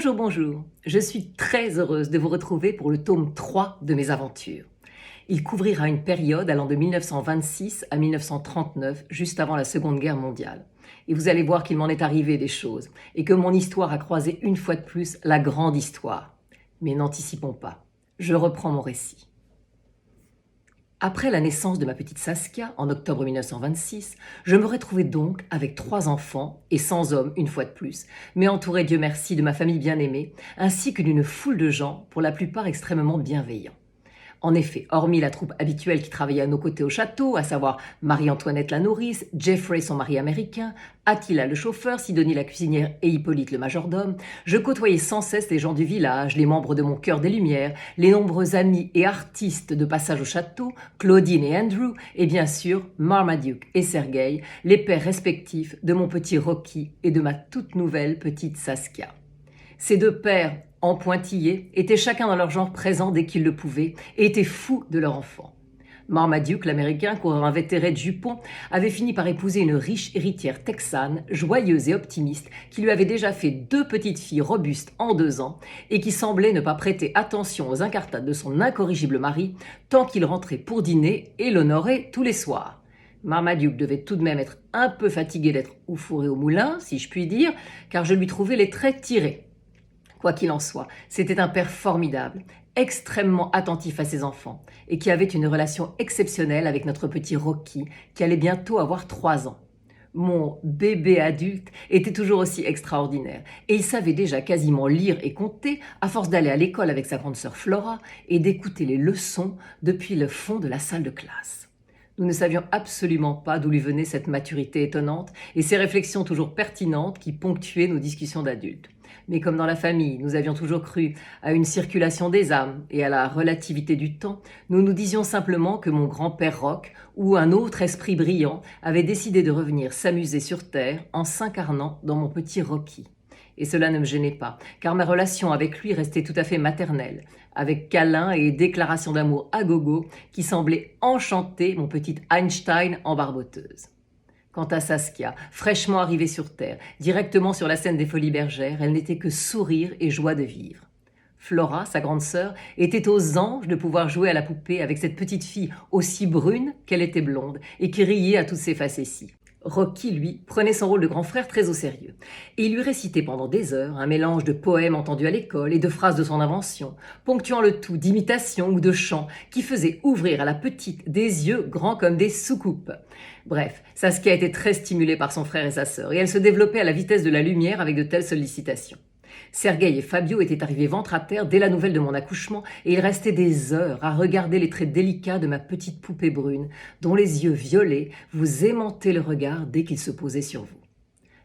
Bonjour, bonjour. Je suis très heureuse de vous retrouver pour le tome 3 de mes aventures. Il couvrira une période allant de 1926 à 1939, juste avant la Seconde Guerre mondiale. Et vous allez voir qu'il m'en est arrivé des choses, et que mon histoire a croisé une fois de plus la grande histoire. Mais n'anticipons pas. Je reprends mon récit. Après la naissance de ma petite Saskia, en octobre 1926, je me retrouvais donc avec 3 enfants, et sans homme une fois de plus, mais entouré, Dieu merci, de ma famille bien-aimée, ainsi que d'une foule de gens, pour la plupart extrêmement bienveillants. En effet, hormis la troupe habituelle qui travaillait à nos côtés au château, à savoir Marie-Antoinette la nourrice, Jeffrey son mari américain, Attila le chauffeur, Sidonie la cuisinière et Hippolyte le majordome, je côtoyais sans cesse les gens du village, les membres de mon Chœur des Lumières, les nombreux amis et artistes de passage au château, Claudine et Andrew, et bien sûr Marmaduke et Sergueï, les pères respectifs de mon petit Rocky et de ma toute nouvelle petite Saskia. Ces 2 pères, en pointillés, étaient chacun dans leur genre présents dès qu'ils le pouvaient et étaient fous de leur enfant. Marmaduke, l'américain, coureur invétéré de jupons, avait fini par épouser une riche héritière texane, joyeuse et optimiste, qui lui avait déjà fait 2 petites filles robustes en 2 ans et qui semblait ne pas prêter attention aux incartades de son incorrigible mari tant qu'il rentrait pour dîner et l'honorait tous les soirs. Marmaduke devait tout de même être un peu fatigué d'être au four et au moulin, si je puis dire, car je lui trouvais les traits tirés. Quoi qu'il en soit, c'était un père formidable, extrêmement attentif à ses enfants et qui avait une relation exceptionnelle avec notre petit Rocky qui allait bientôt avoir 3 ans. Mon bébé adulte était toujours aussi extraordinaire et il savait déjà quasiment lire et compter à force d'aller à l'école avec sa grande sœur Flora et d'écouter les leçons depuis le fond de la salle de classe. Nous ne savions absolument pas d'où lui venait cette maturité étonnante et ces réflexions toujours pertinentes qui ponctuaient nos discussions d'adultes. Mais comme dans la famille, nous avions toujours cru à une circulation des âmes et à la relativité du temps, nous nous disions simplement que mon grand-père Rock ou un autre esprit brillant avait décidé de revenir s'amuser sur Terre en s'incarnant dans mon petit Rocky. Et cela ne me gênait pas, car ma relation avec lui restait tout à fait maternelle, avec câlins et déclarations d'amour à gogo qui semblaient enchanter mon petit Einstein en barboteuse. Quant à Saskia, fraîchement arrivée sur Terre, directement sur la scène des Folies Bergères, elle n'était que sourire et joie de vivre. Flora, sa grande sœur, était aux anges de pouvoir jouer à la poupée avec cette petite fille aussi brune qu'elle était blonde et qui riait à toutes ses facéties. Rocky, lui, prenait son rôle de grand frère très au sérieux. Et il lui récitait pendant des heures un mélange de poèmes entendus à l'école et de phrases de son invention, ponctuant le tout d'imitations ou de chants qui faisaient ouvrir à la petite des yeux grands comme des soucoupes. Bref, Saskia était très stimulée par son frère et sa sœur, et elle se développait à la vitesse de la lumière avec de telles sollicitations. Sergueï et Fabio étaient arrivés ventre à terre dès la nouvelle de mon accouchement et ils restaient des heures à regarder les traits délicats de ma petite poupée brune, dont les yeux violets vous aimantaient le regard dès qu'ils se posaient sur vous.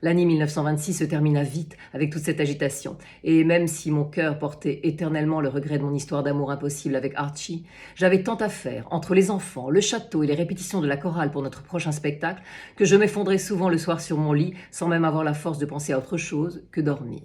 L'année 1926 se termina vite avec toute cette agitation, et même si mon cœur portait éternellement le regret de mon histoire d'amour impossible avec Archie, j'avais tant à faire, entre les enfants, le château et les répétitions de la chorale pour notre prochain spectacle, que je m'effondrais souvent le soir sur mon lit sans même avoir la force de penser à autre chose que dormir.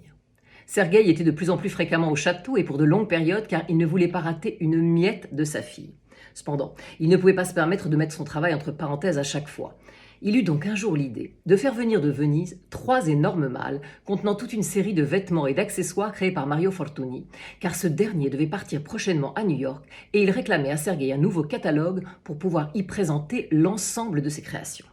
Sergueï était de plus en plus fréquemment au château et pour de longues périodes car il ne voulait pas rater une miette de sa fille. Cependant, il ne pouvait pas se permettre de mettre son travail entre parenthèses à chaque fois. Il eut donc un jour l'idée de faire venir de Venise 3 énormes malles contenant toute une série de vêtements et d'accessoires créés par Mario Fortuny, car ce dernier devait partir prochainement à New York et il réclamait à Sergueï un nouveau catalogue pour pouvoir y présenter l'ensemble de ses créations.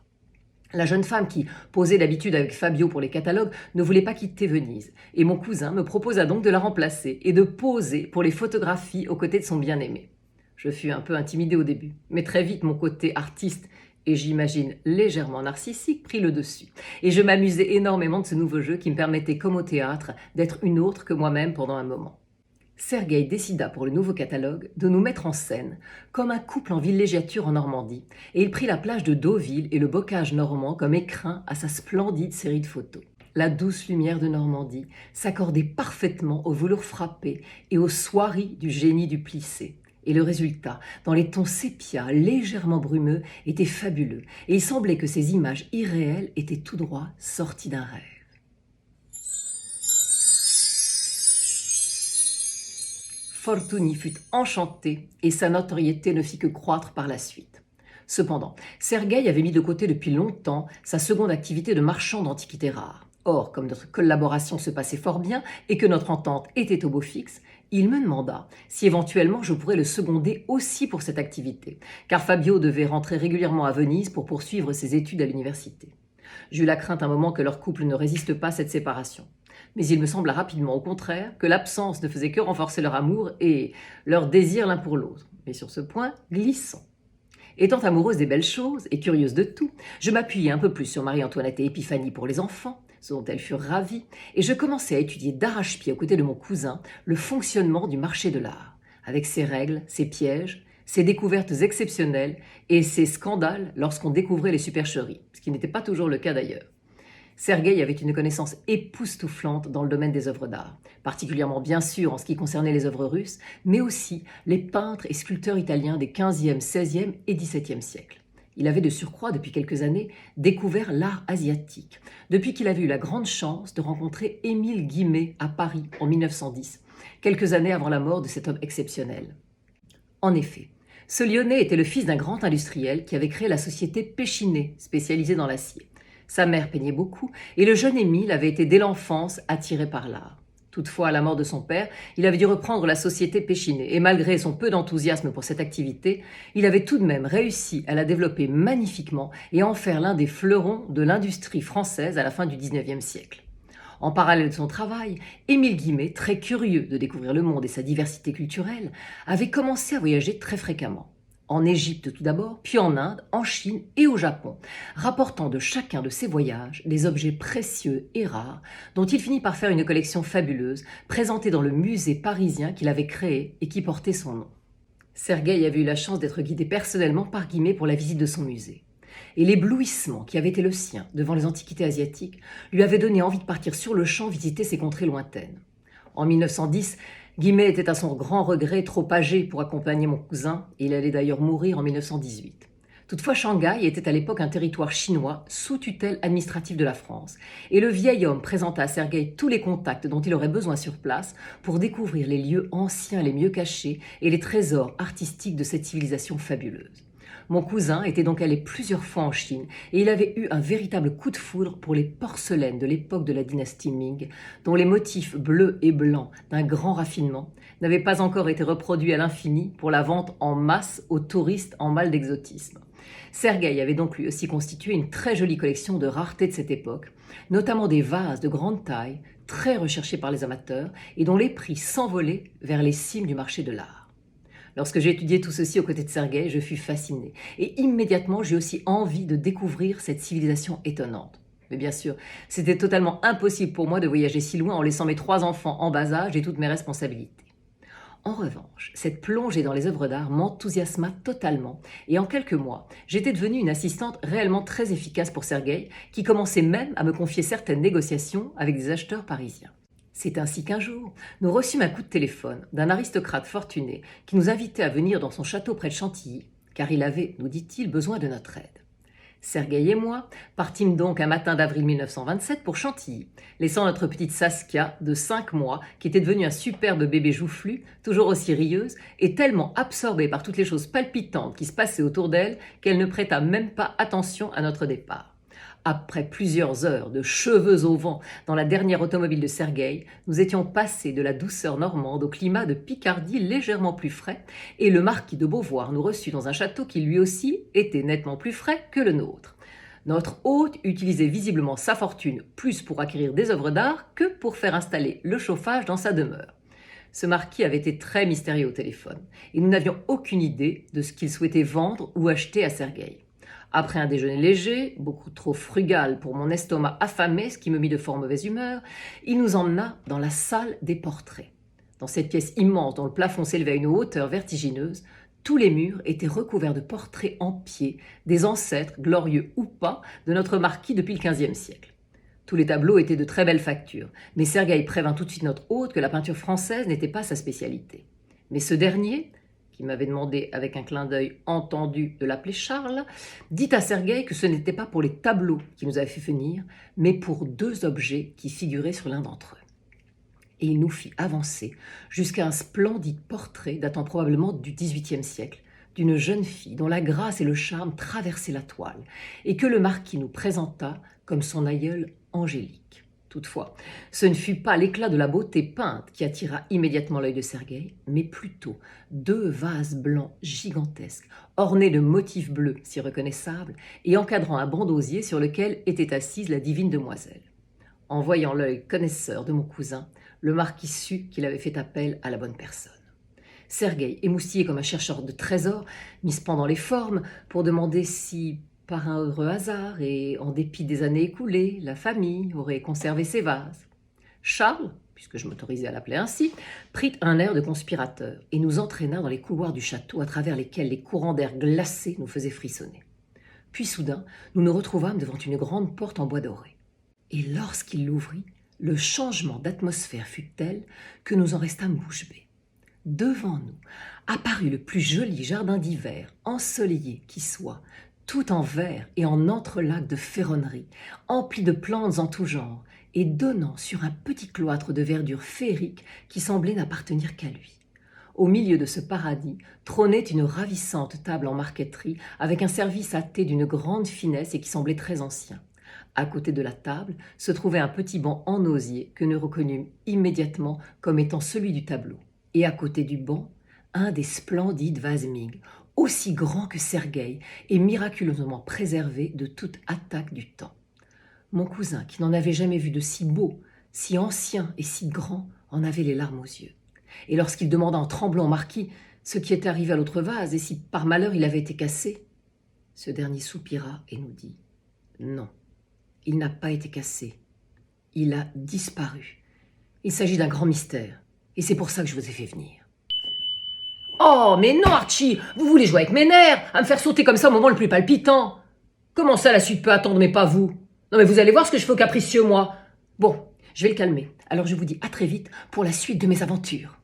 La jeune femme qui posait d'habitude avec Fabio pour les catalogues ne voulait pas quitter Venise, et mon cousin me proposa donc de la remplacer et de poser pour les photographies aux côtés de son bien-aimé. Je fus un peu intimidée au début, mais très vite mon côté artiste, et j'imagine légèrement narcissique, prit le dessus. Et je m'amusais énormément de ce nouveau jeu qui me permettait, comme au théâtre, d'être une autre que moi-même pendant un moment. Sergueï décida pour le nouveau catalogue de nous mettre en scène comme un couple en villégiature en Normandie et il prit la plage de Deauville et le bocage normand comme écrin à sa splendide série de photos. La douce lumière de Normandie s'accordait parfaitement aux velours frappés et aux soieries du génie du plissé. Et le résultat, dans les tons sépia légèrement brumeux, était fabuleux et il semblait que ces images irréelles étaient tout droit sorties d'un rêve. Fortuny fut enchanté et sa notoriété ne fit que croître par la suite. Cependant, Sergueï avait mis de côté depuis longtemps sa seconde activité de marchand d'antiquités rares. Or, comme notre collaboration se passait fort bien et que notre entente était au beau fixe, il me demanda si éventuellement je pourrais le seconder aussi pour cette activité, car Fabio devait rentrer régulièrement à Venise pour poursuivre ses études à l'université. J'eus la crainte un moment que leur couple ne résiste pas à cette séparation. Mais il me sembla rapidement, au contraire, que l'absence ne faisait que renforcer leur amour et leur désir l'un pour l'autre. Mais sur ce point, glissons. Étant amoureuse des belles choses et curieuse de tout, je m'appuyais un peu plus sur Marie-Antoinette et Épiphanie pour les enfants, ce dont elles furent ravies, et je commençai à étudier d'arrache-pied aux côtés de mon cousin le fonctionnement du marché de l'art, avec ses règles, ses pièges, ses découvertes exceptionnelles et ses scandales lorsqu'on découvrait les supercheries, ce qui n'était pas toujours le cas d'ailleurs. Sergueï avait une connaissance époustouflante dans le domaine des œuvres d'art, particulièrement bien sûr en ce qui concernait les œuvres russes, mais aussi les peintres et sculpteurs italiens des XVe, XVIe et XVIIe siècles. Il avait de surcroît, depuis quelques années, découvert l'art asiatique, depuis qu'il avait eu la grande chance de rencontrer Émile Guimet à Paris en 1910, quelques années avant la mort de cet homme exceptionnel. En effet, ce Lyonnais était le fils d'un grand industriel qui avait créé la société Péchinet, spécialisée dans l'acier. Sa mère peignait beaucoup et le jeune Émile avait été dès l'enfance attiré par l'art. Toutefois, à la mort de son père, il avait dû reprendre la société Péchinet et malgré son peu d'enthousiasme pour cette activité, il avait tout de même réussi à la développer magnifiquement et à en faire l'un des fleurons de l'industrie française à la fin du XIXe siècle. En parallèle de son travail, Émile Guimet, très curieux de découvrir le monde et sa diversité culturelle, avait commencé à voyager très fréquemment. En Égypte tout d'abord, puis en Inde, en Chine et au Japon, rapportant de chacun de ses voyages des objets précieux et rares dont il finit par faire une collection fabuleuse, présentée dans le musée parisien qu'il avait créé et qui portait son nom. Sergueï avait eu la chance d'être guidé personnellement par Guimet pour la visite de son musée. Et l'éblouissement qui avait été le sien devant les antiquités asiatiques lui avait donné envie de partir sur le champ visiter ces contrées lointaines. En 1910, Guimet était à son grand regret trop âgé pour accompagner mon cousin, et il allait d'ailleurs mourir en 1918. Toutefois, Shanghai était à l'époque un territoire chinois sous tutelle administrative de la France, et le vieil homme présenta à Sergueï tous les contacts dont il aurait besoin sur place pour découvrir les lieux anciens les mieux cachés et les trésors artistiques de cette civilisation fabuleuse. Mon cousin était donc allé plusieurs fois en Chine et il avait eu un véritable coup de foudre pour les porcelaines de l'époque de la dynastie Ming, dont les motifs bleus et blancs d'un grand raffinement n'avaient pas encore été reproduits à l'infini pour la vente en masse aux touristes en mal d'exotisme. Sergueï avait donc lui aussi constitué une très jolie collection de raretés de cette époque, notamment des vases de grande taille, très recherchés par les amateurs et dont les prix s'envolaient vers les cimes du marché de l'art. Lorsque j'ai étudié tout ceci aux côtés de Sergueï, je fus fascinée. Et immédiatement, j'eus aussi envie de découvrir cette civilisation étonnante. Mais bien sûr, c'était totalement impossible pour moi de voyager si loin en laissant mes 3 enfants en bas âge et toutes mes responsabilités. En revanche, cette plongée dans les œuvres d'art m'enthousiasma totalement et en quelques mois, j'étais devenue une assistante réellement très efficace pour Sergueï qui commençait même à me confier certaines négociations avec des acheteurs parisiens. C'est ainsi qu'un jour, nous reçûmes un coup de téléphone d'un aristocrate fortuné qui nous invitait à venir dans son château près de Chantilly, car il avait, nous dit-il, besoin de notre aide. Sergueï et moi partîmes donc un matin d'avril 1927 pour Chantilly, laissant notre petite Saskia de 5 mois, qui était devenue un superbe bébé joufflu, toujours aussi rieuse, et tellement absorbée par toutes les choses palpitantes qui se passaient autour d'elle qu'elle ne prêta même pas attention à notre départ. Après plusieurs heures de cheveux au vent dans la dernière automobile de Sergueï, nous étions passés de la douceur normande au climat de Picardie légèrement plus frais, et le marquis de Beauvoir nous reçut dans un château qui lui aussi était nettement plus frais que le nôtre. Notre hôte utilisait visiblement sa fortune plus pour acquérir des œuvres d'art que pour faire installer le chauffage dans sa demeure. Ce marquis avait été très mystérieux au téléphone, et nous n'avions aucune idée de ce qu'il souhaitait vendre ou acheter à Sergueï. Après un déjeuner léger, beaucoup trop frugal pour mon estomac affamé, ce qui me mit de fort mauvaise humeur, il nous emmena dans la salle des portraits. Dans cette pièce immense dont le plafond s'élevait à une hauteur vertigineuse, tous les murs étaient recouverts de portraits en pied, des ancêtres, glorieux ou pas, de notre marquis depuis le XVe siècle. Tous les tableaux étaient de très belle facture, mais Sergueï prévint tout de suite notre hôte que la peinture française n'était pas sa spécialité. Mais ce dernier, qui m'avait demandé avec un clin d'œil entendu de l'appeler Charles, dit à Sergueï que ce n'était pas pour les tableaux qu'il nous avait fait venir, mais pour 2 objets qui figuraient sur l'un d'entre eux. Et il nous fit avancer jusqu'à un splendide portrait datant probablement du XVIIIe siècle, d'une jeune fille dont la grâce et le charme traversaient la toile, et que le marquis nous présenta comme son aïeule Angélique. Toutefois, ce ne fut pas l'éclat de la beauté peinte qui attira immédiatement l'œil de Sergueï, mais plutôt 2 vases blancs gigantesques, ornés de motifs bleus si reconnaissables et encadrant un banc d'osier sur lequel était assise la divine demoiselle. En voyant l'œil connaisseur de mon cousin, le marquis sut qu'il avait fait appel à la bonne personne. Sergueï, émoustillé comme un chercheur de trésors, mit cependant les formes pour demander si, par un heureux hasard et en dépit des années écoulées, la famille aurait conservé ses vases. Charles, puisque je m'autorisais à l'appeler ainsi, prit un air de conspirateur et nous entraîna dans les couloirs du château à travers lesquels les courants d'air glacés nous faisaient frissonner. Puis soudain, nous nous retrouvâmes devant une grande porte en bois doré. Et lorsqu'il l'ouvrit, le changement d'atmosphère fut tel que nous en restâmes bouche bée. Devant nous apparut le plus joli jardin d'hiver, ensoleillé qui soit, tout en verre et en entrelacs de ferronnerie, empli de plantes en tout genre, et donnant sur un petit cloître de verdure féerique qui semblait n'appartenir qu'à lui. Au milieu de ce paradis trônait une ravissante table en marqueterie avec un service à thé d'une grande finesse et qui semblait très ancien. À côté de la table se trouvait un petit banc en osier que nous reconnûmes immédiatement comme étant celui du tableau. Et à côté du banc, un des splendides vases Ming, aussi grand que Sergueï et miraculeusement préservé de toute attaque du temps. Mon cousin, qui n'en avait jamais vu de si beau, si ancien et si grand, en avait les larmes aux yeux. Et lorsqu'il demanda en tremblant au marquis ce qui était arrivé à l'autre vase et si par malheur il avait été cassé, ce dernier soupira et nous dit « Non, il n'a pas été cassé. Il a disparu. Il s'agit d'un grand mystère. Et c'est pour ça que je vous ai fait venir. » Oh, mais non, Archie, vous voulez jouer avec mes nerfs, à me faire sauter comme ça au moment le plus palpitant. Comment ça, la suite peut attendre, mais pas vous? Non, mais vous allez voir ce que je fais au capricieux, moi. Bon, je vais le calmer. Alors je vous dis à très vite pour la suite de mes aventures.